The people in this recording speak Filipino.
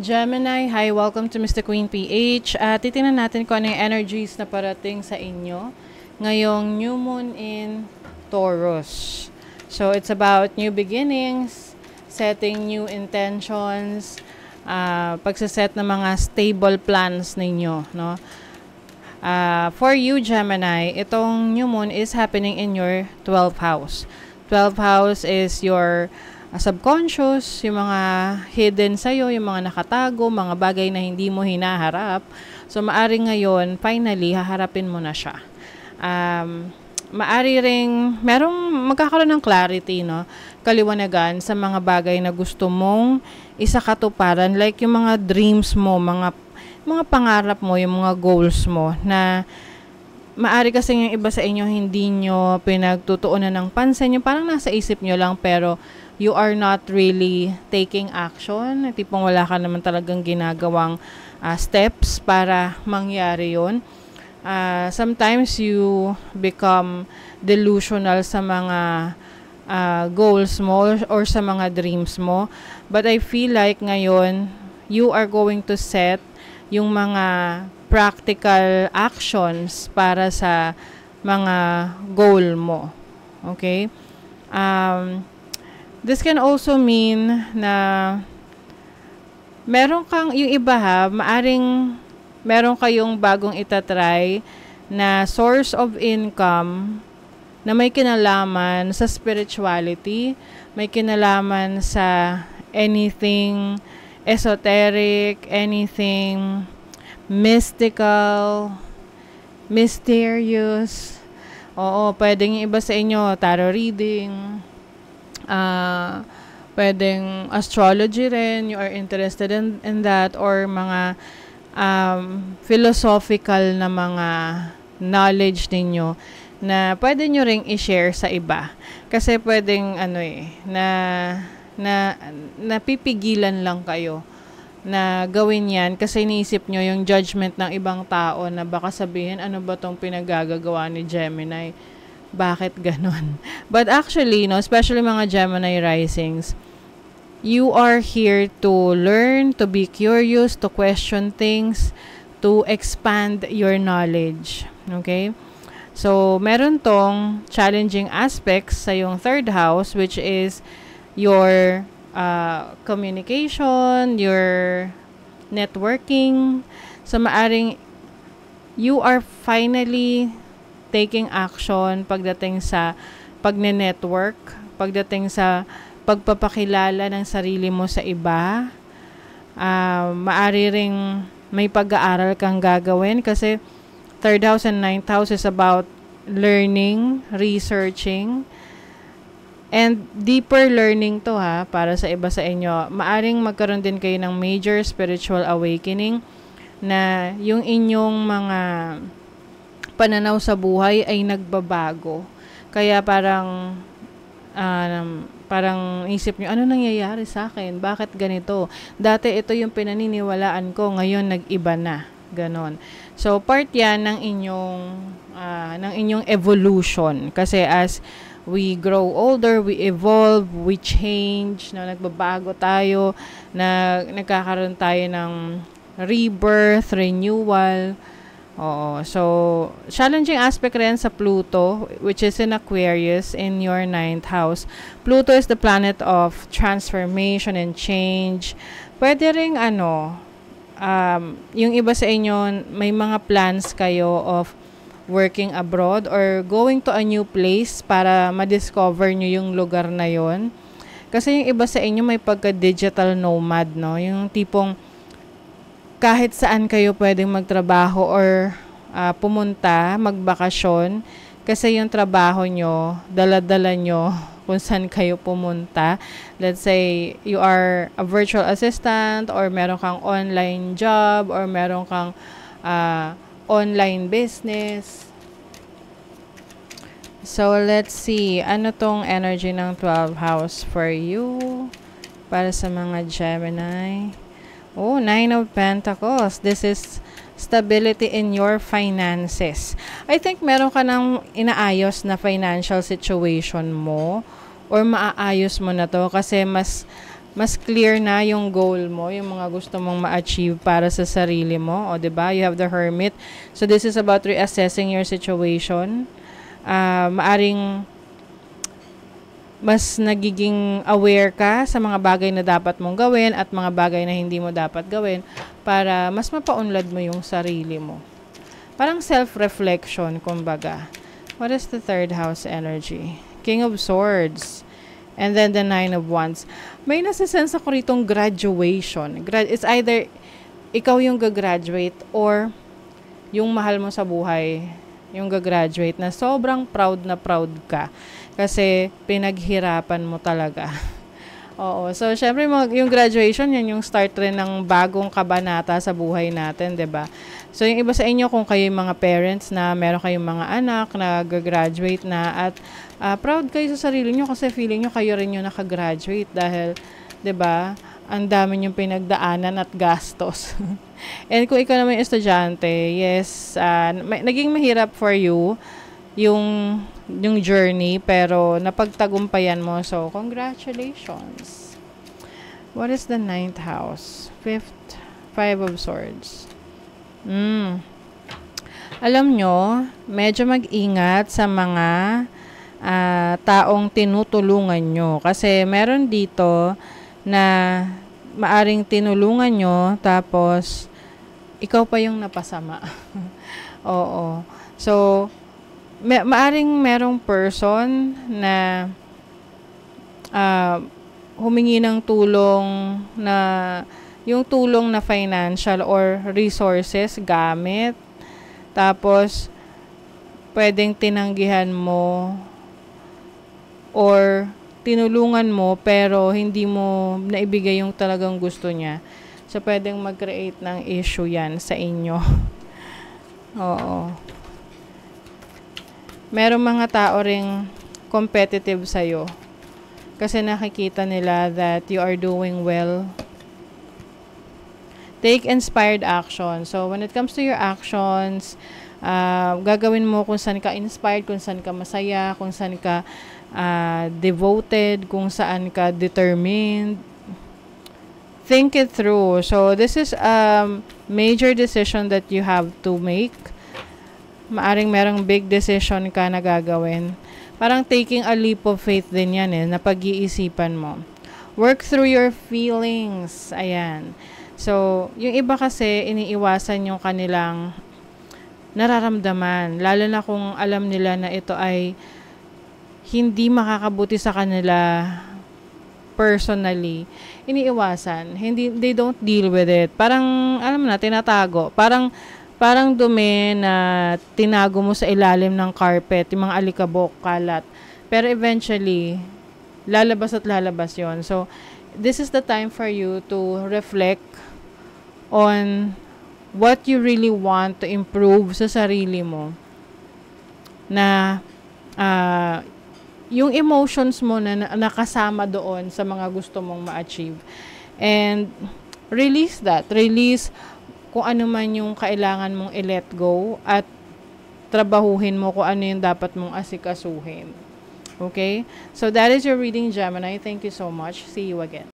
Gemini, hi, welcome to Mr. Queen PH. Titingnan natin kung ano yung energies na parating sa inyo ngayong new moon in Taurus. So, it's about new beginnings, setting new intentions, pagsaset ng mga stable plans ninyo, no? For you, Gemini, itong new moon is happening in your 12th house. 12th house is your subconscious, yung mga hidden sa'yo, yung mga nakatago, mga bagay na hindi mo hinaharap. So, maari ngayon, finally, haharapin mo na siya. Maari ring, magkakaroon ng clarity, no? Kaliwanagan sa mga bagay na gusto mong isakatuparan. Like, yung mga dreams mo, mga pangarap mo, yung mga goals mo, na maari kasi yung iba sa inyo, hindi nyo pinagtutuunan ng pansin. Yung parang nasa isip nyo lang, pero you are not really taking action. Tipong wala ka naman talagang ginagawang steps para mangyari yun. Sometimes you become delusional sa mga goals mo or sa mga dreams mo. But I feel like ngayon, you are going to set yung mga practical actions para sa mga goal mo. Okay? This can also mean na meron kang, yung iba maaring meron kayong bagong itatry na source of income na may kinalaman sa spirituality, may kinalaman sa anything esoteric, anything mystical, mysterious. Oo, pwedeng yung iba sa inyo, tarot reading, pwedeng astrology rin, you are interested in that, or mga philosophical na mga knowledge ninyo na pwede nyo ring i-share sa iba. Kasi pwedeng napipigilan lang kayo na gawin yan kasi iniisip nyo yung judgment ng ibang tao na baka sabihin, ano ba tong pinagagagawa ni Gemini? Bakit ganon? But actually, no, especially mga Gemini risings, you are here to learn, to be curious, to question things, to expand your knowledge. Okay? So, meron tong challenging aspects sa yung third house, which is your communication, your networking. So, maaring you are finally taking action pagdating sa pagne-network, pagdating sa pagpapakilala ng sarili mo sa iba. Maari ring may pag-aaral kang gagawin kasi 3rd house and 9th house is about learning, researching, and deeper learning to para sa iba sa inyo. Maaring magkaroon din kayo ng major spiritual awakening na yung inyong mga pananaw sa buhay ay nagbabago. Kaya parang isip nyo, ano nangyayari sa akin? Bakit ganito? Dati ito yung pinaniniwalaan ko, ngayon nag-iba na. Ganon. So, part yan ng inyong evolution. Kasi as we grow older, we evolve, we change, nagbabago tayo, nagkakaroon tayo ng rebirth, renewal. Oo. So, challenging aspect rin sa Pluto, which is in Aquarius in your 9th house. Pluto is the planet of transformation and change. Pwede ring yung iba sa inyo, may mga plans kayo of working abroad or going to a new place para ma-discover nyo yung lugar na yon. Kasi yung iba sa inyo may pagka-digital nomad, no? Yung tipong kahit saan kayo pwedeng magtrabaho or pumunta, magbakasyon, kasi yung trabaho nyo, dala-dala nyo kung saan kayo pumunta. Let's say, you are a virtual assistant or meron kang online job or meron kang online business. So, let's see. Ano tong energy ng 12th house for you? Para sa mga Gemini. Oh, 9 of Pentacles. This is stability in your finances. I think meron ka ng inaayos na financial situation mo or maaayos mo na to kasi mas mas clear na yung goal mo, yung mga gusto mong ma-achieve para sa sarili mo. O, diba? You have the Hermit. So, this is about reassessing your situation. Maaring mas nagiging aware ka sa mga bagay na dapat mong gawin at mga bagay na hindi mo dapat gawin para mas mapaunlad mo yung sarili mo. Parang self-reflection, kumbaga. What is the third house energy? King of Swords. And then the Nine of Wands. May nasa-sense ako ritong graduation. It's either ikaw yung gagraduate or yung mahal mo sa buhay yung gagraduate na sobrang proud na proud ka. Kasi pinaghirapan mo talaga. Oo. So, syempre, yung graduation, yan yung start rin ng bagong kabanata sa buhay natin, 'di ba? So, yung iba sa inyo, kung kayo yung mga parents na meron kayong mga anak na gagraduate na at proud kayo sa sarili nyo kasi feeling nyo kayo rin yung nakagraduate dahil, 'di ba, ang dami yung pinagdaanan at gastos. And kung ikaw naman yung estudyante, yes, naging mahirap for you yung journey, pero napagtagumpayan mo. So, congratulations. What is the 9th house? 5 of Swords. Alam nyo, medyo mag-ingat sa mga taong tinutulungan nyo. Kasi meron dito na maaring tinulungan nyo, tapos ikaw pa yung napasama. Oo. So, maaring merong person na humingi ng tulong na yung tulong na financial or resources, gamit. Tapos, pwedeng tinanggihan mo or tinulungan mo pero hindi mo naibigay yung talagang gusto niya. So, pwedeng mag-create ng issue yan sa inyo. Oo. Merong mga tao ring competitive sa'yo. Kasi nakikita nila that you are doing well. Take inspired action. So, when it comes to your actions, gagawin mo kung saan ka inspired, kung saan ka masaya, kung saan ka devoted, kung saan ka determined. Think it through. So, this is a major decision that you have to make. Maaring merong big decision ka na gagawin. Parang taking a leap of faith din yan na pag-iisipan mo. Work through your feelings. Ayan. So, yung iba kasi, iniiwasan yung kanilang nararamdaman. Lalo na kung alam nila na ito ay hindi makakabuti sa kanila personally. Iniiwasan. They don't deal with it. Parang, alam mo na, tinatago. Parang dumi na tinago mo sa ilalim ng carpet, yung mga alikabok, kalat. Pero eventually, lalabas at lalabas yon. So, this is the time for you to reflect on what you really want to improve sa sarili mo. Na, yung emotions mo na nakasama doon sa mga gusto mong ma-achieve. And, release that. Release kung ano man yung kailangan mong i-let go at trabahuhin mo kung ano yung dapat mong asikasuhin. Okay? So, that is your reading, Gemini. Thank you so much. See you again.